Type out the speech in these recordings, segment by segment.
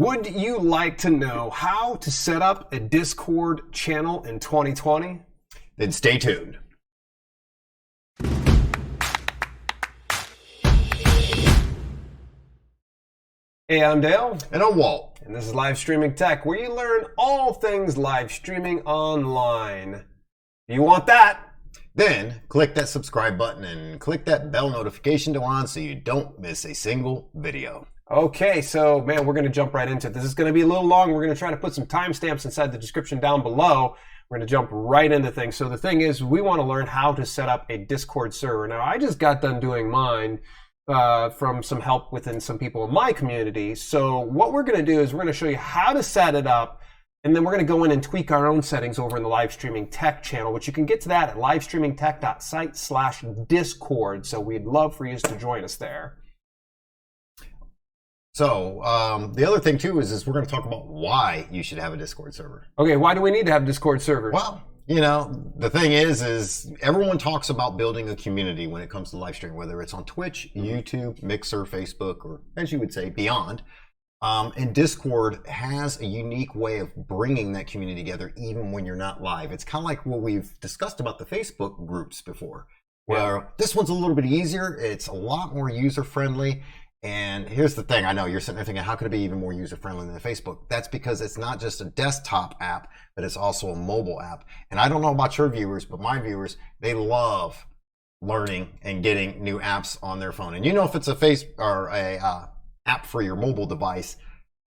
Would you like to know how to set up a Discord channel in 2020? Then stay tuned. Hey, I'm Dale. And I'm Walt. And this is Live Streaming Tech, where you learn all things live streaming online. You want that? Then click that subscribe button and click that bell notification to on so you don't miss a single video. Okay, so man, we're going to jump right into it. This is going to be a little long. We're going to try to put some timestamps inside the description down below. We're going to jump right into things. So the thing is, we want to learn how to set up a Discord server. Now, I just got done doing mine from some help within some people in my community. So what we're going to do is we're going to show you how to set it up, and then we're going to go in and tweak our own settings over in the Live Streaming Tech channel, which you can get to that at livestreamingtech.site/discord. So we'd love for you to join us there. So the other thing too is we're going to talk about why you should have a Discord server. Okay, why do we need to have Discord servers? Well, you know, the thing is everyone talks about building a community when it comes to live streaming, whether it's on Twitch, YouTube, Mixer, Facebook, or as you would say, beyond. And Discord has a unique way of bringing that community together even when you're not live. It's kind of like what we've discussed about the Facebook groups before, where this one's a little bit easier. It's a lot more user-friendly. And here's the thing, I know you're sitting there thinking, how could it be even more user-friendly than Facebook? That's because it's not just a desktop app, but it's also a mobile app. And I don't know about your viewers, but my viewers, they love learning and getting new apps on their phone. And you know, if it's a app for your mobile device,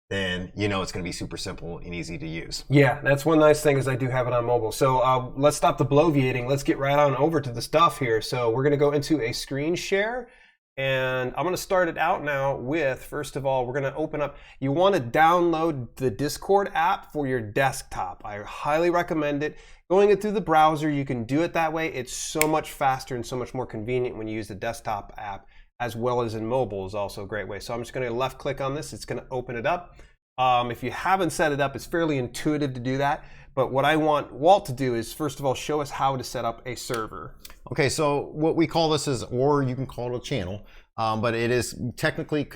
then you know it's going to be super simple and easy to use. Yeah, that's one nice thing is I do have it on mobile. So let's stop the bloviating. Let's get right on over to the stuff here. So we're going to go into a screen share. And I'm going to start it out now with, first of all, we're going to open up, you want to download the Discord app for your desktop. I highly recommend it. Going it through the browser, you can do it that way. It's so much faster and so much more convenient when you use the desktop app, as well as in mobile is also a great way. So I'm just going to left click on this. It's going to open it up. If you haven't set it up, it's fairly intuitive to do that. But what I want Walt to do is, first of all, show us how to set up a server. Okay, so what we call this is, or you can call it a channel, but it is technically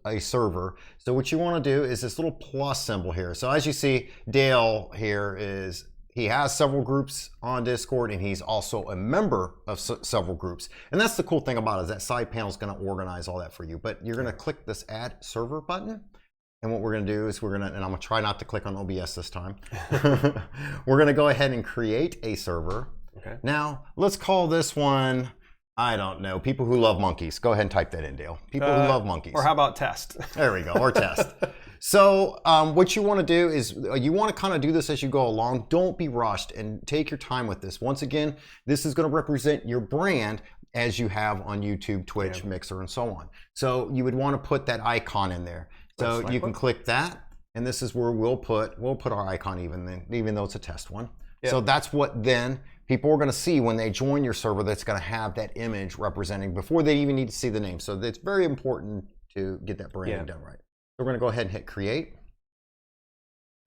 a server. So what you want to do is this little plus symbol here. So as you see, Dale here he has several groups on Discord, and he's also a member of several groups. And that's the cool thing about it, is that side panel is going to organize all that for you. But you're going to click this Add Server button. And what we're going to do is and I'm going to try not to click on OBS this time. We're going to go ahead and create a server. Okay. Now, let's call this one, I don't know, people who love monkeys. Go ahead and type that in, Dale. People who love monkeys. Or how about test? There we go, or test. So what you want to do is you want to kind of do this as you go along. Don't be rushed and take your time with this. Once again, this is going to represent your brand as you have on YouTube, Twitch, Mixer, and so on. So you would want to put that icon in there. So you can click that, and this is where we'll put our icon even though it's a test one. Yep. So that's what then people are going to see when they join your server. That's going to have that image representing before they even need to see the name. So it's very important to get that branding done right. So we're going to go ahead and hit create.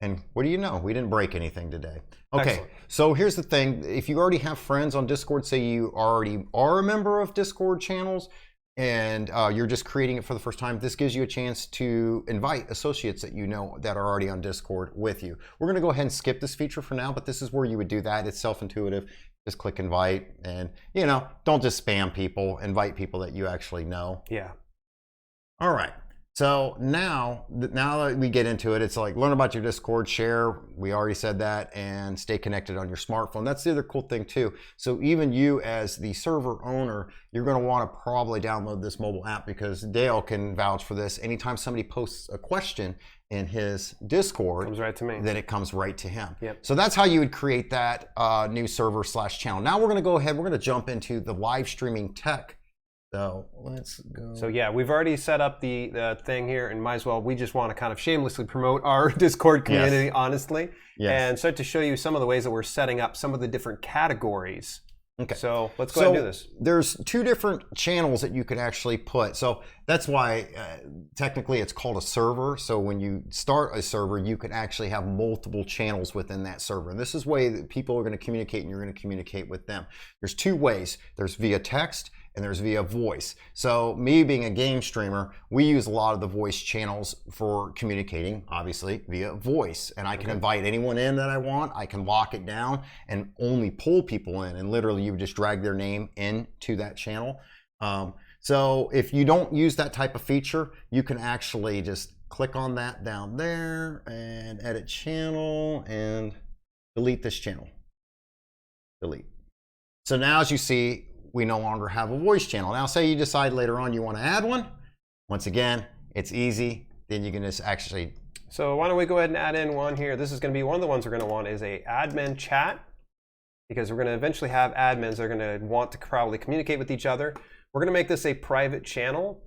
And what do you know? We didn't break anything today. Okay, excellent. So here's the thing. If you already have friends on Discord, say you already are a member of Discord channels, and you're just creating it for the first time, this gives you a chance to invite associates that you know that are already on Discord with you. We're going to go ahead and skip this feature for now, but this is where you would do that. It's self-intuitive. Just click invite, and you know, don't just spam people. Invite people that you actually know. Yeah. All right. So now that we get into it, it's like learn about your Discord, share, we already said that, and stay connected on your smartphone. That's the other cool thing too. So even you as the server owner, you're going to want to probably download this mobile app, because Dale can vouch for this. Anytime somebody posts a question in his Discord, comes right to me. Then it comes right to him. Yep. So that's how you would create that new server / channel. Now we're going to go ahead, we're going to jump into the live streaming tech. So let's go. So yeah, we've already set up the thing here, and might as well, we just want to kind of shamelessly promote our Discord community, honestly, and start to show you some of the ways that we're setting up some of the different categories. Okay. So let's go ahead and do this. There's two different channels that you could actually put. So that's why technically it's called a server. So when you start a server, you can actually have multiple channels within that server. And this is the way that people are going to communicate, and you're going to communicate with them. There's two ways. There's via text and there's via voice. So me being a game streamer, we use a lot of the voice channels for communicating, obviously via voice. And I can invite anyone in that I want. I can lock it down and only pull people in, and literally you would just drag their name into that channel. So if you don't use that type of feature, you can actually just click on that down there and edit channel and delete this channel. Delete. So now as you see, we no longer have a voice channel. Now say you decide later on you want to add one. Once again, it's easy. Then you can just actually. So why don't we go ahead and add in one here. This is going to be one of the ones we're going to want is a admin chat, because we're going to eventually have admins that are going to want to probably communicate with each other. We're going to make this a private channel.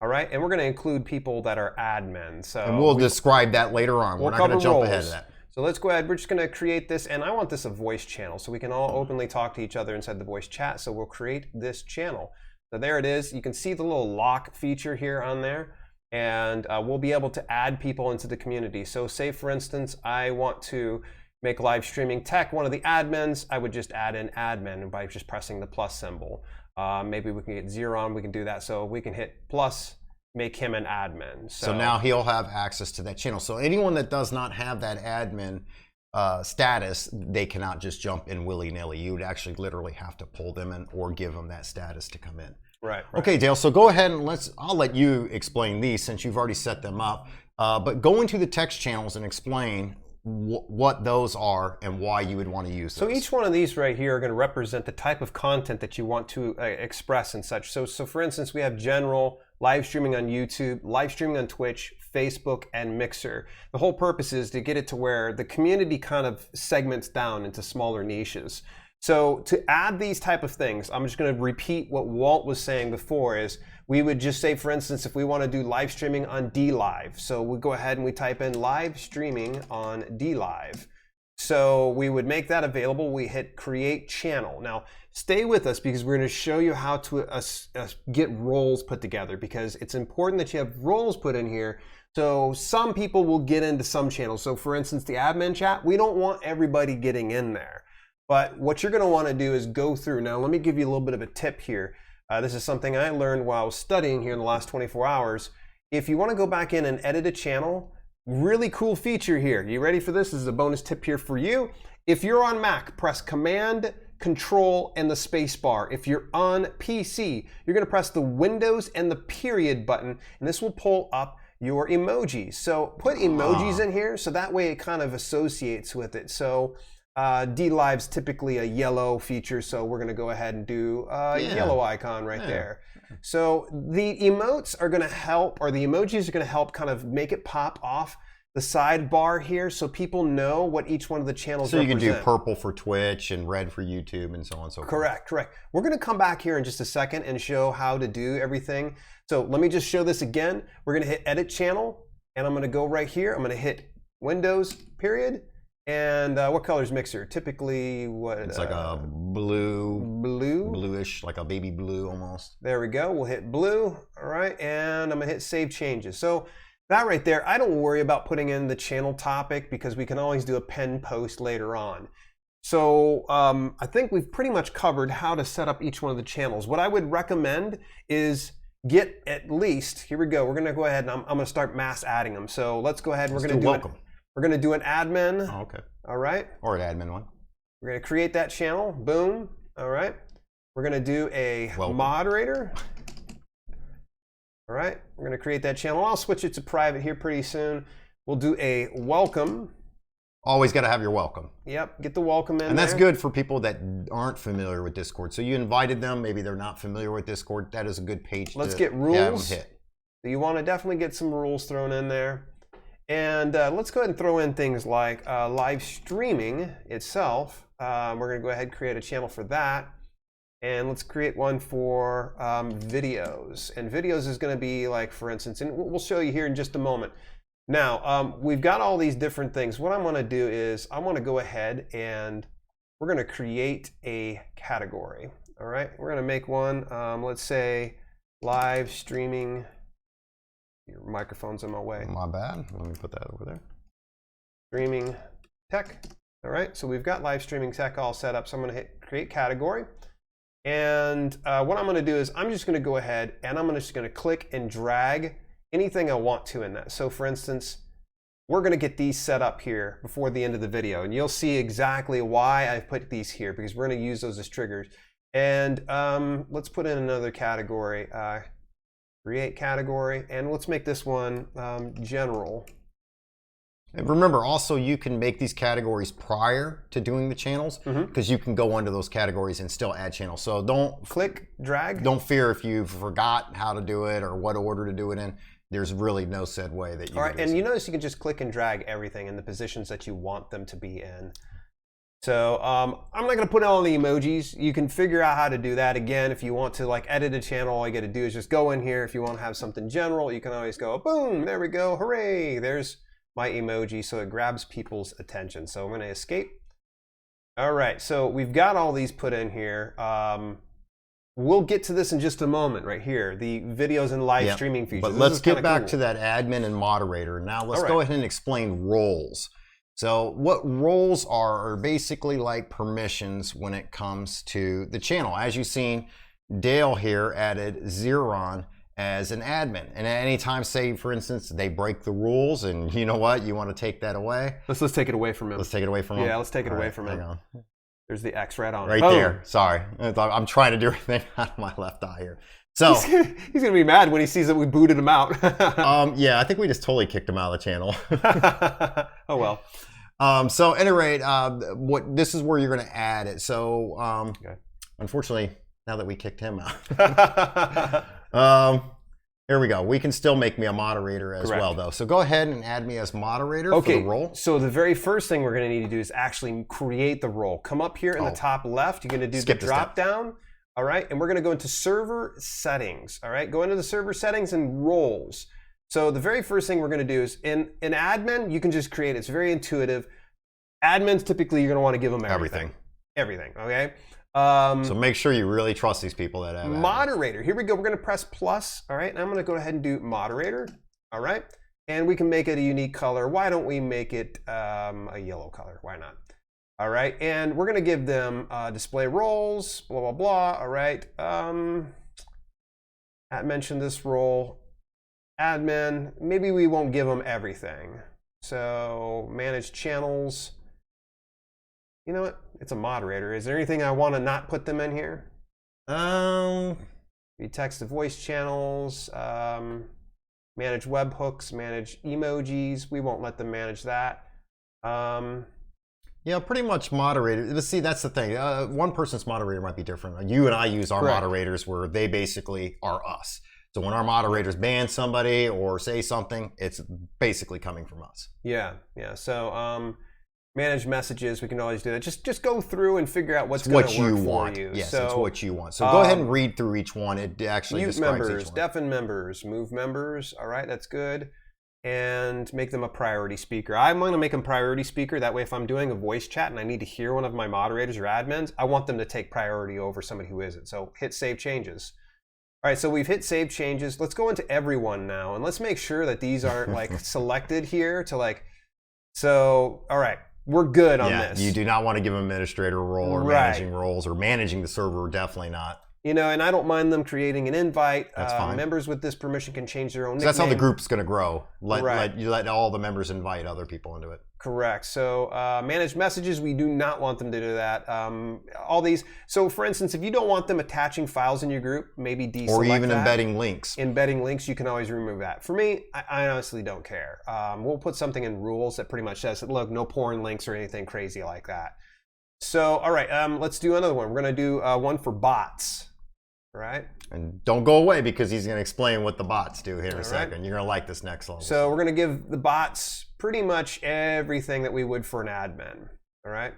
All right, and we're going to include people that are admins. So and we'll describe that later on. We're not going to jump ahead of that. So let's go ahead. We're just going to create this, and I want this a voice channel so we can all openly talk to each other inside the voice chat. So we'll create this channel. So there it is. You can see the little lock feature here on there, and we'll be able to add people into the community. So say, for instance, I want to make live streaming tech one of the admins. I would just add an admin by just pressing the plus symbol. Maybe we can get Zeron, we can do that. So we can hit plus, make him an admin. So now he'll have access to that channel. So anyone that does not have that admin status, they cannot just jump in willy-nilly. You would actually literally have to pull them in or give them that status to come in. Right. Okay, Dale, so go ahead and I'll let you explain these since you've already set them up. But go into the text channels and explain what those are and why you would want to use those. So each one of these right here are going to represent the type of content that you want to express and such. So for instance, we have general, live streaming on YouTube, live streaming on Twitch, Facebook, and Mixer. The whole purpose is to get it to where the community kind of segments down into smaller niches. So to add these type of things, I'm just going to repeat what Walt was saying before, is we would just say, for instance, if we want to do live streaming on DLive, so we go ahead and we type in live streaming on DLive. So we would make that available. We hit create channel. Now stay with us because we're going to show you how to get roles put together, because it's important that you have roles put in here. So some people will get into some channels. So for instance, the admin chat, we don't want everybody getting in there. But what you're going to want to do is go through. Now, let me give you a little bit of a tip here. This is something I learned while I was studying here in the last 24 hours. If you want to go back in and edit a channel, really cool feature here. You ready for this? This is a bonus tip here for you. If you're on Mac, press Command, Control, and the space bar. If you're on PC, you're going to press the Windows and the period button, and this will pull up your emojis. So put emojis in here so that way it kind of associates with it. So DLive's typically a yellow feature, so we're going to go ahead and do a yellow icon right there. So the emotes are going to help, or the emojis are going to help kind of make it pop off the sidebar here so people know what each one of the channels represent. So you can do purple for Twitch and red for YouTube and so on and so forth. Correct. We're going to come back here in just a second and show how to do everything. So let me just show this again. We're going to hit edit channel, and I'm going to go right here. I'm going to hit Windows, period. And what color is Mixer? Typically, what? It's like a bluish, like a baby blue almost. There we go. We'll hit blue. All right, and I'm gonna hit Save Changes. So that right there, I don't worry about putting in the channel topic because we can always do a pen post later on. So I think we've pretty much covered how to set up each one of the channels. What I would recommend is get at least. Here we go. We're gonna go ahead and I'm gonna start mass adding them. So let's go ahead. We're gonna do welcome. We're going to do an admin. Oh, okay. All right. Or an admin one. We're going to create that channel. Boom. All right. We're going to do a moderator. All right. We're going to create that channel. I'll switch it to private here pretty soon. We'll do a welcome. Always got to have your welcome. Yep. Get the welcome in And that's good for people that aren't familiar with Discord. So you invited them. Maybe they're not familiar with Discord. That is a good page Let's get rules. So you want to definitely get some rules thrown in there. And let's go ahead and throw in things like live streaming itself. We're going to go ahead and create a channel for that. And let's create one for videos. And videos is going to be like, for instance, and we'll show you here in just a moment. Now, we've got all these different things. What I'm going to do is I want to go ahead and we're going to create a category. All right, we're going to make one. Let's say live streaming. Your microphone's in my way. My bad. Let me put that over there. Streaming tech. All right, so we've got live streaming tech all set up. So I'm going to hit create category. And what I'm going to do is I'm just going to go ahead and I'm just going to click and drag anything I want to in that. So for instance, we're going to get these set up here before the end of the video, and you'll see exactly why I've put these here, because we're going to use those as triggers. And let's put in another category, create category, and let's make this one general. And remember, also you can make these categories prior to doing the channels, because you can go under those categories and still add channels. So don't click, drag. Don't fear if you forgot how to do it or what order to do it in. There's really no said way that you All right, and you notice you can just click and drag everything in the positions that you want them to be in. So I'm not going to put all the emojis. You can figure out how to do that. Again, if you want to like edit a channel, all you got to do is just go in here. If you want to have something general, you can always go, boom, there we go, hooray, there's my emoji, so it grabs people's attention. So I'm going to escape. All right, so we've got all these put in here. We'll get to this in just a moment right here, the videos and live streaming features. But let's get back to that admin and moderator. Now let's go ahead and explain roles. So what roles are basically like permissions when it comes to the channel. As you've seen, Dale here added Zeron as an admin. And at any time, say for instance, they break the rules and you know what, you want to take that away. Let's take it away from him. Let's take it away from him. Yeah, let's take it away from him. Hang on. There's the X right on. Right there. Sorry. I'm trying to do everything out of my left eye here. So he's gonna be mad when he sees that we booted him out. Yeah, I think we just totally kicked him out of the channel. Oh well. So at any rate, this is where you're gonna add it. So unfortunately, now that we kicked him out. Here we go. We can still make me a moderator as well, though. So go ahead and add me as moderator for the role. So the very first thing we're going to need to do is actually create the role. Come up here in the top left. You're going to do the drop down. All right. And we're going to go into server settings. All right. Go into the server settings and roles. So the very first thing we're going to do is in admin, you can just create. It's very intuitive. Admins, typically, you're going to want to give them everything. Everything. Okay. So make sure you really trust these people that have moderator. Here we go. We're going to press plus. All right. And I'm going to go ahead and do moderator. All right. And we can make it a unique color. Why don't we make it a yellow color? Why not? All right. And we're going to give them display roles, blah, blah, blah. All right. I mentioned this role. Admin. Maybe we won't give them everything. So manage channels. You know what? It's a moderator. Is there anything I want to not put them in here? Text to voice channels, manage webhooks, manage emojis. We won't let them manage that. Yeah, pretty much moderator. Let's see, that's the thing. One person's moderator might be different. You and I use our moderators where they basically are us. So when our moderators ban somebody or say something, it's basically coming from us. Yeah, yeah. So manage messages, we can always do that. Just go through and figure out what's going to work for you. Yes, it's what you want. So go ahead and read through each one. It actually describes members, each one. deafen members, move members. All right, that's good. And make them a priority speaker. I'm going to make them priority speaker. That way, if I'm doing a voice chat and I need to hear one of my moderators or admins, I want them to take priority over somebody who isn't. So hit save changes. All right, so we've hit save changes. Let's go into everyone now, and let's make sure that these aren't like selected here to like. So, all right. We're good on this. You do not want to give an administrator role or managing roles or managing the server, definitely not. You know, and I don't mind them creating an invite. That's fine. Members with this permission can change their own nickname. That's how the group's going to grow. Let all the members invite other people into it. Correct. So manage messages, we do not want them to do that. All these. So for instance, if you don't want them attaching files in your group, maybe deselect that. Or even embedding links. Embedding links, you can always remove that. For me, I honestly don't care. We'll put something in rules that pretty much says, look, no porn links or anything crazy like that. So, all right, let's do another one. We're going to do one for bots. Right? And don't go away because he's going to explain what the bots do here in a second. You're going to like this next level. So we're going to give the bots pretty much everything that we would for an admin. All right?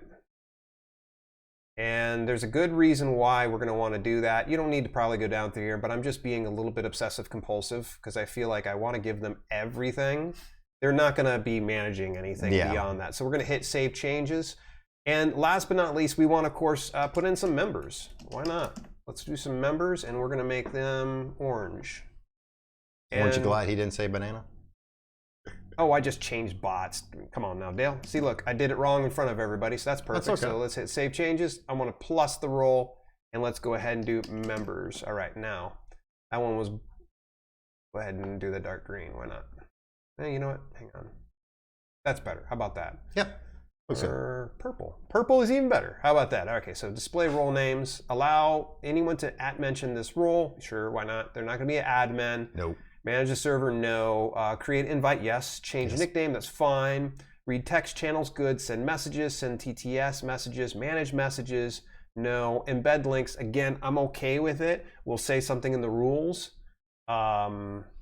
And there's a good reason why we're going to want to do that. You don't need to probably go down through here, but I'm just being a little bit obsessive compulsive because I feel like I want to give them everything. They're not going to be managing anything beyond that. So we're going to hit save changes. And last but not least, we want to, of course, put in some members. Why not? Let's do some members, and we're going to make them orange. Aren't you glad he didn't say banana? Oh, I just changed bots. Come on now, Dale. See, look, I did it wrong in front of everybody, so that's perfect. That's okay. So let's hit save changes. I want to plus the role, And let's go ahead and do members. All right, now that one was, go ahead and do the dark green. Why not? You know what? Hang on. That's better. How about that? Yep. Or purple. Purple is even better. How about that? Okay, so display role names. Allow anyone to @mention this role. Sure, why not? They're not going to be an admin. Nope. Manage a server. No. Create invite. Yes. Change nickname. That's fine. Read text channels. Good. Send messages. Send TTS messages. Manage messages. No. Embed links. Again, I'm okay with it. We'll say something in the rules.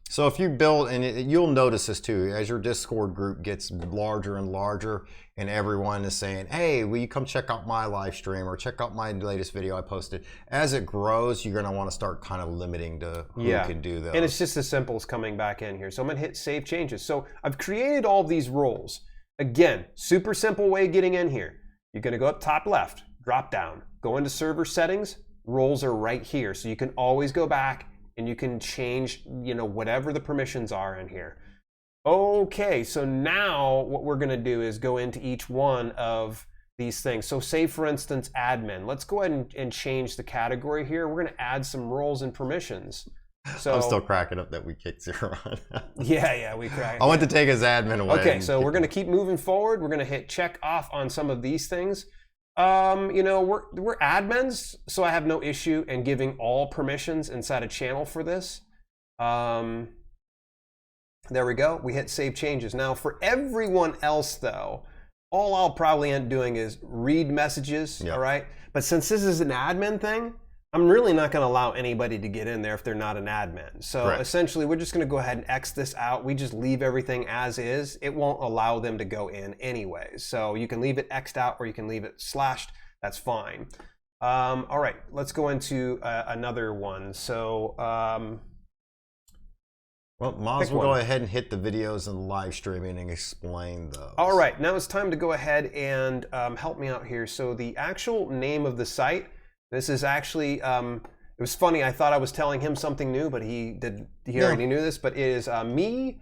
So if you build, and you'll notice this too, as your Discord group gets larger and larger, and everyone is saying, hey, will you come check out my live stream or check out my latest video I posted? As it grows, you're gonna wanna start kind of limiting to who can do those. And it's just as simple as coming back in here. So I'm gonna hit save changes. So I've created all these roles. Again, super simple way of getting in here. You're gonna go up top left, drop down, go into server settings, roles are right here. So you can always go back and you can change, whatever the permissions are in here. Okay, so now what we're gonna do is go into each one of these things. So say for instance, admin. Let's go ahead and change the category here. We're gonna add some roles and permissions. So I'm still cracking up that we kicked 0 on. Yeah, we cracked. I went to take his admin away. Okay, so we're gonna keep moving forward. We're gonna hit check off on some of these things. We're admins, so I have no issue in giving all permissions inside a channel for this. There we go. We hit save changes. Now for everyone else though, all I'll probably end up doing is read messages, all right? But since this is an admin thing, I'm really not going to allow anybody to get in there if they're not an admin. So essentially, we're just going to go ahead and X this out. We just leave everything as is. It won't allow them to go in anyways. So you can leave it X'd out or you can leave it slashed. That's fine. All right, let's go into another one. So, well, might as well go ahead and hit the videos and live streaming and explain those. All right, now it's time to go ahead and help me out here. So the actual name of the site, this is actually, it was funny, I thought I was telling him something new, but he already knew this, but it is me6.xyz.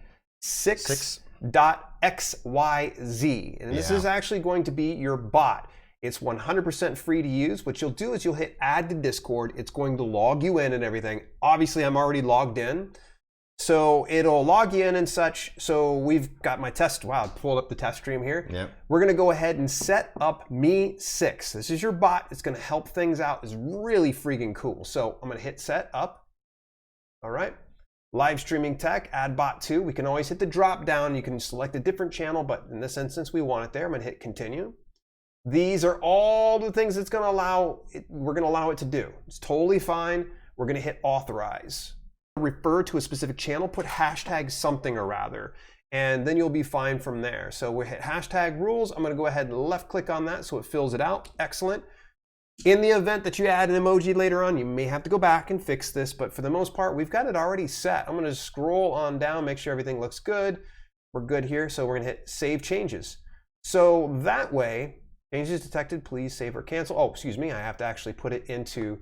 And this is actually going to be your bot. It's 100% free to use. What you'll do is you'll hit add to Discord. It's going to log you in and everything. Obviously, I'm already logged in. So it'll log you in and such. So we've got my test. Wow, I pulled up the test stream here. Yep. We're going to go ahead and set up Me6. This is your bot. It's going to help things out. It's really freaking cool. So I'm going to hit set up. All right. Live streaming tech, add bot 2. We can always hit the drop down. You can select a different channel, but in this instance, we want it there. I'm going to hit continue. These are all the things it's going to allow. We're going to allow it to do. It's totally fine. We're going to hit authorize. Refer to a specific channel, put hashtag something or rather, and then you'll be fine from there. So we hit hashtag rules. I'm going to go ahead and left click on that so it fills it out. Excellent. In the event that you add an emoji later on, you may have to go back and fix this, but for the most part, we've got it already set. I'm going to scroll on down, make sure everything looks good. We're good here, so we're going to hit save changes. So that way, changes detected, please save or cancel. Oh, excuse me, I have to actually put it into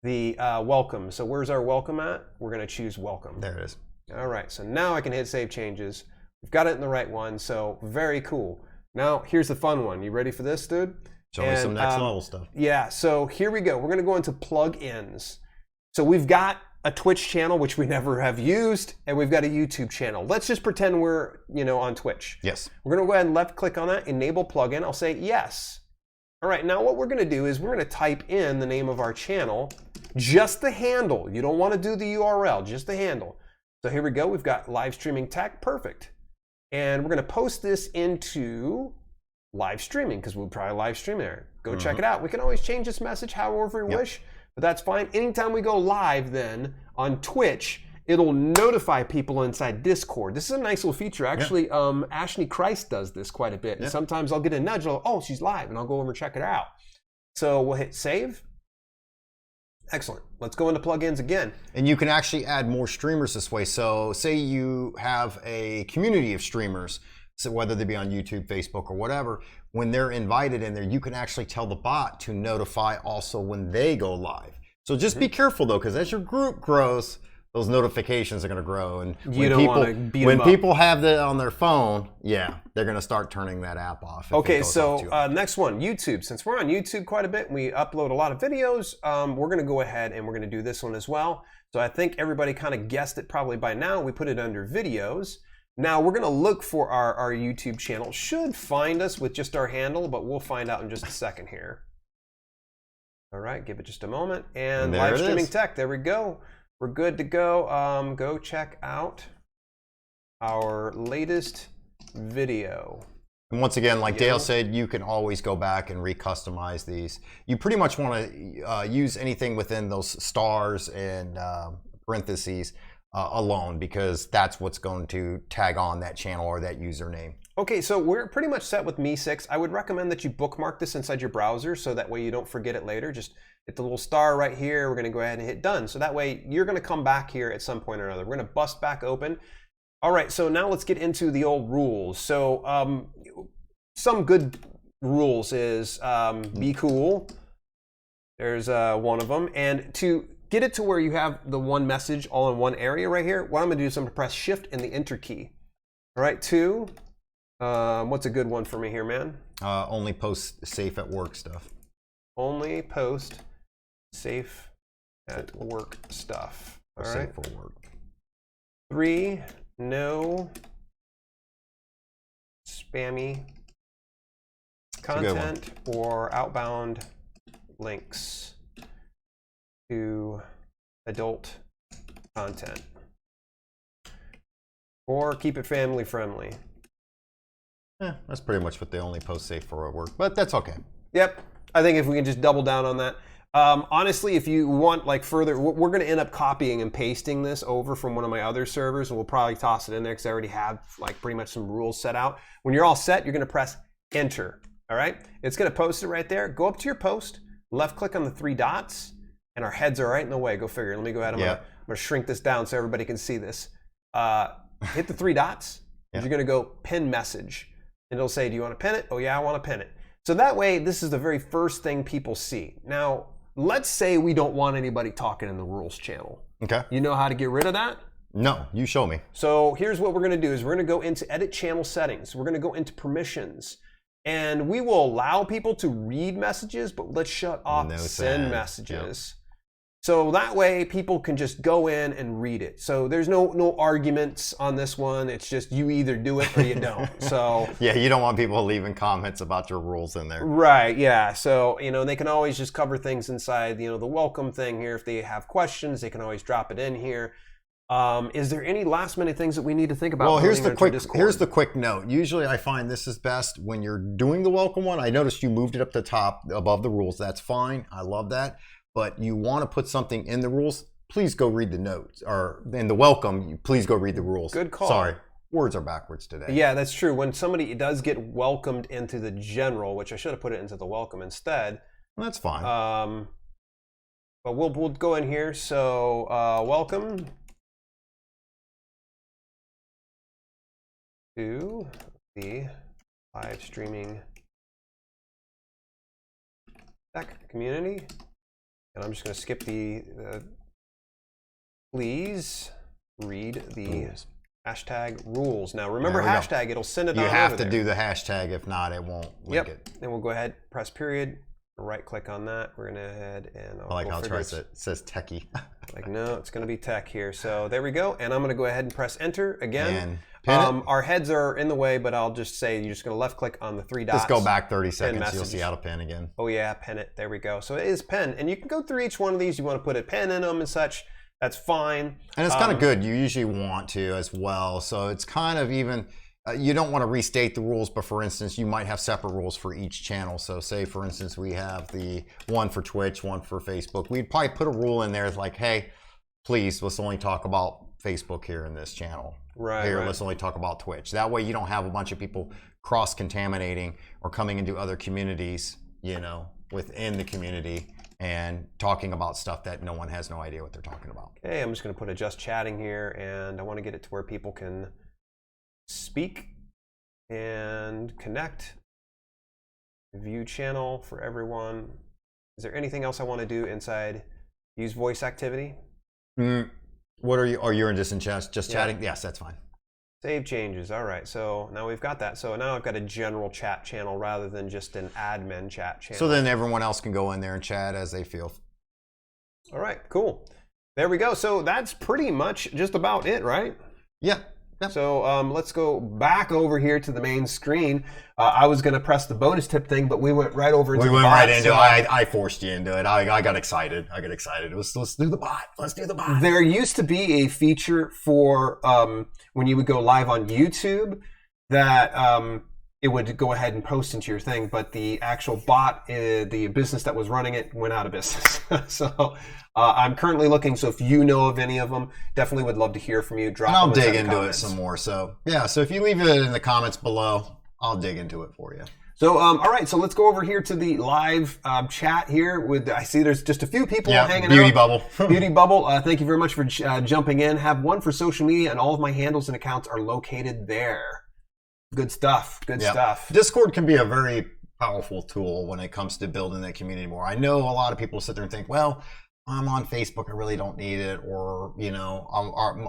the welcome. So where's our welcome at? We're going to choose welcome. There it is. All right, so now I can hit save changes. We've got it in the right one, so very cool. Now here's the fun one. You ready for this, dude? Show me some next level stuff. Yeah, so here we go. We're going to go into plugins. So we've got a Twitch channel, which we never have used, and we've got a YouTube channel. Let's just pretend we're on Twitch. Yes. We're going to go ahead and left click on that, enable plugin. I'll say yes. All right, now what we're going to do is we're going to type in the name of our channel, just the handle. You don't want to do the URL, just the handle. So here we go. We've got live streaming tech. Perfect. And we're going to post this into live streaming because we'll probably live stream there. Go check it out. We can always change this message however we wish, but that's fine. Anytime we go live then on Twitch, it'll notify people inside Discord. This is a nice little feature. Actually, Ashley Christ does this quite a bit. And sometimes I'll get a nudge, oh, she's live, and I'll go over and check it out. So we'll hit save. Excellent. Let's go into plugins again. And you can actually add more streamers this way. So say you have a community of streamers, so whether they be on YouTube, Facebook, or whatever, when they're invited in there, you can actually tell the bot to notify also when they go live. So just be careful though, because as your group grows, those notifications are going to grow. And You don't want to beat when them up. people have that on their phone, yeah, they're going to start turning that app off. if it Okay, goes so off too often. next one, YouTube. Since we're on YouTube quite a bit and we upload a lot of videos, we're going to go ahead and we're going to do this one as well. So I think everybody kind of guessed it probably by now. We put it under videos. Now we're going to look for our YouTube channel. Should find us with just our handle, but we'll find out in just a second here. All right, give it just a moment. And there live it streaming is. tech, there we go. We're good to go. Go check out our latest video. And once again, like Dale said, you can always go back and recustomize these. You pretty much want to use anything within those stars and parentheses alone, because that's what's going to tag on that channel or that username. Okay, so we're pretty much set with Me6. I would recommend that you bookmark this inside your browser so that way you don't forget it later. Just hit the little star right here. We're going to go ahead and hit done. So that way you're going to come back here at some point or another. We're going to bust back open. All right, so now let's get into the old rules. So some good rules is be cool. There's one of them. And to get it to where you have the one message all in one area right here, what I'm going to do is I'm going to press Shift and the Enter key. All right, 2. What's a good one for me here, man? Only post safe at work stuff. Only post safe at work stuff. All right. Safe for work. 3, no spammy content or outbound links to adult content. Or keep it family friendly. Yeah, that's pretty much what they only post safe for work, but that's okay. Yep, I think if we can just double down on that. Honestly, if you want like further, we're going to end up copying and pasting this over from one of my other servers, and we'll probably toss it in there because I already have like pretty much some rules set out. When you're all set, you're going to press Enter. All right, it's going to post it right there. Go up to your post, left click on the 3 dots, and our heads are right in the way. Go figure. Let me go ahead. I'm going to shrink this down so everybody can see this. Hit the 3 dots. You're going to go pin message. And it'll say, do you want to pin it? Oh yeah, I want to pin it. So that way, this is the very first thing people see. Now, let's say we don't want anybody talking in the rules channel. Okay. You know how to get rid of that? No, you show me. So here's what we're going to do is we're going to go into edit channel settings. We're going to go into permissions. And we will allow people to read messages, but let's shut off send messages. Yep. So that way people can just go in and read it. So there's no arguments on this one. It's just you either do it or you don't. So yeah, you don't want people leaving comments about your rules in there. Right, yeah. So, they can always just cover things inside, the welcome thing here. If they have questions, they can always drop it in here. Is there any last minute things that we need to think about? Well, here's the quick note. Usually I find this is best when you're doing the welcome one. I noticed you moved it up the top above the rules. That's fine. I love that. But you want to put something in the rules, please go read the notes. Or in the welcome, please go read the rules. Good call. Sorry, words are backwards today. Yeah, that's true. When somebody does get welcomed into the general, which I should have put it into the welcome instead. That's fine. But we'll go in here. So welcome to the live streaming tech community. And I'm just going to skip the please read the hashtag rules. Now remember hashtag, it'll send it on over there. You have to do the hashtag, if not it won't link it. Then we'll go ahead, press period, right click on that. We're going to head and I like how it says techie. Like no, it's going to be tech here. So there we go. And I'm going to go ahead and press enter again. And our heads are in the way, but I'll just say you're just going to left click on the 3 dots. Just go back 30 seconds. You'll see how to pin again. Oh yeah, pin it. There we go. So it is pin, and you can go through each one of these. You want to put a pin in them and such. That's fine. And it's kind of good. You usually want to as well. So it's kind of even. You don't want to restate the rules, but for instance, you might have separate rules for each channel. So say, for instance, we have the one for Twitch, one for Facebook. We'd probably put a rule in there that's like, hey, please, let's only talk about Facebook here in this channel. Right. Let's only talk about Twitch. That way you don't have a bunch of people cross-contaminating or coming into other communities, within the community and talking about stuff that no one has no idea what they're talking about. Okay, I'm just going to put a just chatting here, and I want to get it to where people can speak and connect. View channel for everyone. Is there anything else I want to do inside use voice activity? What are you? Or you're in just in chat, just chatting? Yes, that's fine. Save changes. All right, so now we've got that. So now I've got a general chat channel rather than just an admin chat channel. So then everyone else can go in there and chat as they feel. All right, cool. There we go. So that's pretty much just about it, right? Yeah. Yep. So let's go back over here to the main screen. I was going to press the bonus tip thing, but we went right over into the bot. We went right into it. I forced you into it. I got excited. Let's do the bot. Let's do the bot. There used to be a feature for when you would go live on YouTube that it would go ahead and post into your thing, but the actual bot, the business that was running it, went out of business. So I'm currently looking, so if you know of any of them, definitely would love to hear from you. Drop and I'll dig into it some more. So yeah, so if you leave it in the comments below, I'll dig into it for you. So all right, so let's go over here to the live chat here. I see there's just a few people hanging Beauty out. Bubble. Beauty Bubble, thank you very much for jumping in. Have one for social media, and all of my handles and accounts are located there. Good stuff. Good stuff. Discord can be a very powerful tool when it comes to building that community more. I know a lot of people sit there and think, well, I'm on Facebook, I really don't need it, or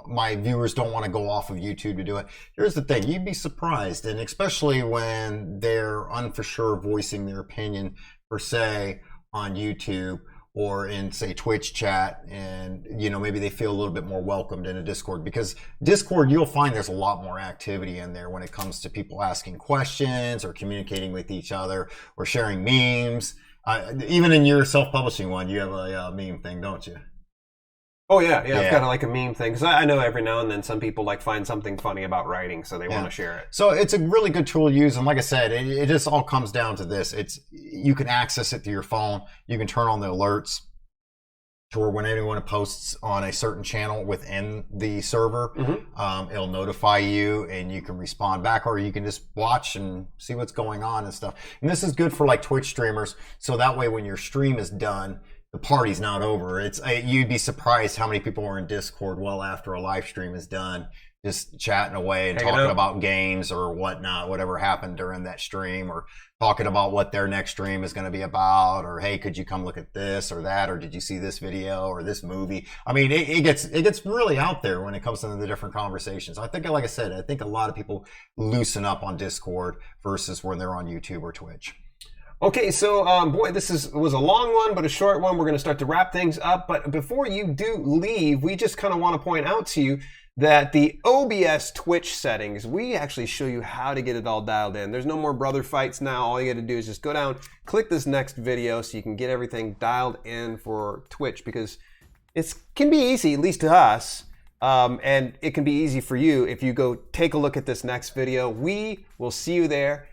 my viewers don't want to go off of YouTube to do it. Here's the thing, you'd be surprised, and especially when they're for voicing their opinion per se on YouTube or in say Twitch chat, and maybe they feel a little bit more welcomed in a Discord, because Discord, you'll find there's a lot more activity in there when it comes to people asking questions or communicating with each other or sharing memes. Even in your self-publishing one, you have a meme thing, don't you? Oh yeah. I've got like a meme thing, because I know every now and then some people find something funny about writing, so they want to share it. So it's a really good tool to use, and like I said, it just all comes down to this. You can access it through your phone. You can turn on the alerts to where when anyone posts on a certain channel within the server, it'll notify you, and you can respond back, or you can just watch and see what's going on and stuff. And this is good for like Twitch streamers, so that way when your stream is done, the party's not over. You'd be surprised how many people are in Discord well after a live stream is done, just chatting away and talking about games or whatnot, whatever happened during that stream, or talking about what their next stream is going to be about, or hey, could you come look at this or that, or did you see this video or this movie? I mean, it gets really out there when it comes to the different conversations. I think, like I said, I think a lot of people loosen up on Discord versus when they're on YouTube or Twitch. Okay, so boy, this was a long one, but a short one. We're going to start to wrap things up. But before you do leave, we just kind of want to point out to you that the OBS Twitch settings, we actually show you how to get it all dialed in. There's no more brother fights now. All you got to do is just go down, click this next video so you can get everything dialed in for Twitch, because it can be easy, at least to us, and it can be easy for you if you go take a look at this next video. We will see you there.